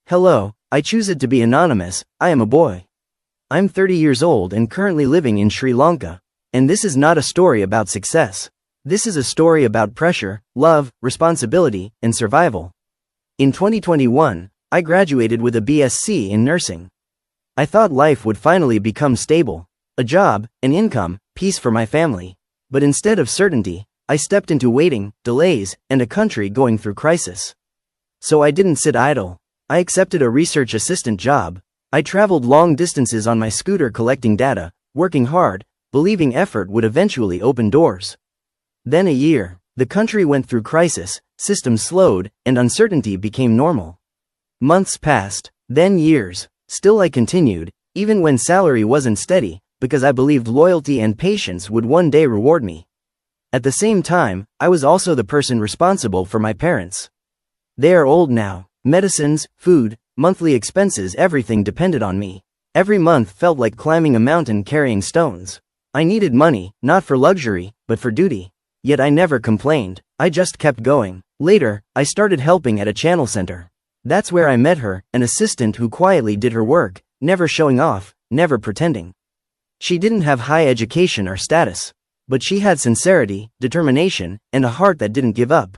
Hello, I choose it to be anonymous. I am a boy. I'm 30 years old and currently living in Sri Lanka. And this is not a story about success. This is a story about pressure, love, responsibility, and survival. In 2021, I graduated with a BSc in nursing. I thought life would finally become stable. A job, an income, peace for my family. But instead of certainty, I stepped into waiting, delays, and a country going through crisis. So I didn't sit idle. I accepted a research assistant job. I traveled long distances on my scooter collecting data, working hard, believing effort would eventually open doors. Then a year, the country went through crisis, systems slowed, and uncertainty became normal. Months passed, then years. Still I continued, even when salary wasn't steady, because I believed loyalty and patience would one day reward me. At the same time, I was also the person responsible for my parents. They are old now. Medicines, food, monthly expenses, everything depended on me. Every month felt like climbing a mountain carrying stones. I needed money, not for luxury, but for duty. Yet I never complained, I just kept going. Later, I started helping at a channel center. That's where I met her, an assistant who quietly did her work, never showing off, never pretending. She didn't have high education or status. But she had sincerity, determination, and a heart that didn't give up.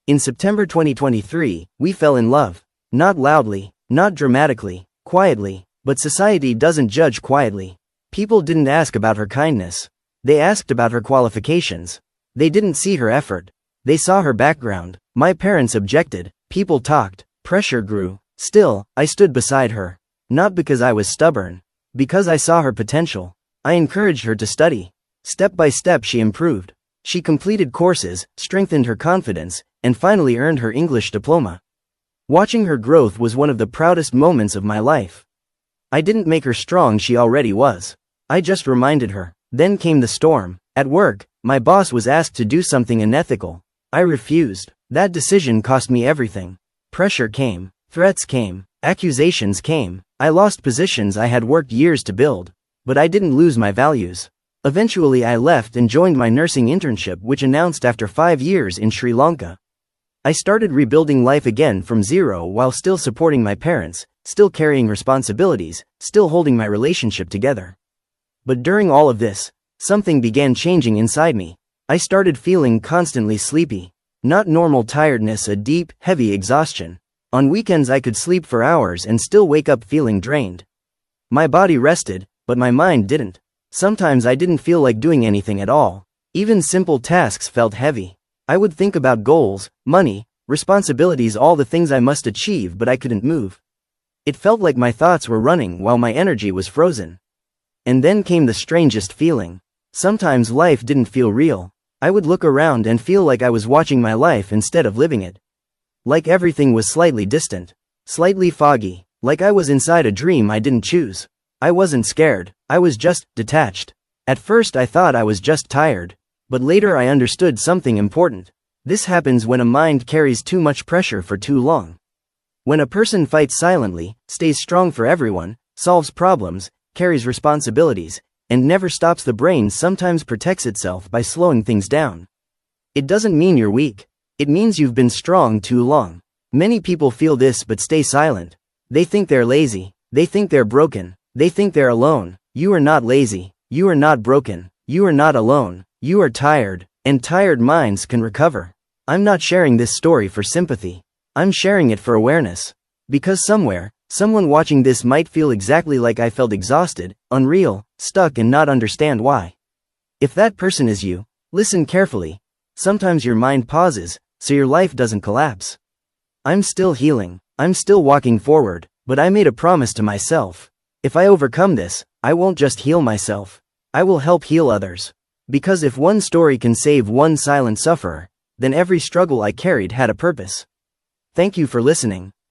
In September 2023, we fell in love. Not loudly, not dramatically, quietly, but society doesn't judge quietly. People didn't ask about her kindness. They asked about her qualifications. They didn't see her effort. They saw her background. My parents objected. People talked. Pressure grew. Still, I stood beside her. Not because I was stubborn. Because I saw her potential. I encouraged her to study. Step by step she improved. She completed courses, strengthened her confidence, and finally earned her English diploma. Watching her growth was one of the proudest moments of my life. I didn't make her strong, she already was. I just reminded her. Then came the storm. At work, my boss was asked to do something unethical. I refused. That decision cost me everything. Pressure came. Threats came. Accusations came. I lost positions I had worked years to build. But I didn't lose my values. Eventually I left and joined my nursing internship, which announced after 5 years in Sri Lanka. I started rebuilding life again from zero while still supporting my parents, still carrying responsibilities, still holding my relationship together. But during all of this, something began changing inside me. I started feeling constantly sleepy. Not normal tiredness, a deep, heavy exhaustion. On weekends I could sleep for hours and still wake up feeling drained. My body rested, but my mind didn't. Sometimes I didn't feel like doing anything at all. Even simple tasks felt heavy. I would think about goals, money, responsibilities, all the things I must achieve, but I couldn't move. It felt like my thoughts were running while my energy was frozen. And then came the strangest feeling. Sometimes life didn't feel real. I would look around and feel like I was watching my life instead of living it. Like everything was slightly distant, slightly foggy, like I was inside a dream I didn't choose. I wasn't scared, I was just detached. At first I thought I was just tired. But later I understood something important. This happens when a mind carries too much pressure for too long. When a person fights silently, stays strong for everyone, solves problems, carries responsibilities, and never stops, the brain sometimes protects itself by slowing things down. It doesn't mean you're weak. It means you've been strong too long. Many people feel this but stay silent. They think they're lazy. They think they're broken. They think they're alone. You are not lazy. You are not broken. You are not alone. You are tired, and tired minds can recover. I'm not sharing this story for sympathy. I'm sharing it for awareness. Because somewhere, someone watching this might feel exactly like I felt, exhausted, unreal, stuck, and not understand why. If that person is you, listen carefully. Sometimes your mind pauses, so your life doesn't collapse. I'm still healing. I'm still walking forward, but I made a promise to myself. If I overcome this, I won't just heal myself. I will help heal others. Because if one story can save one silent sufferer, then every struggle I carried had a purpose. Thank you for listening.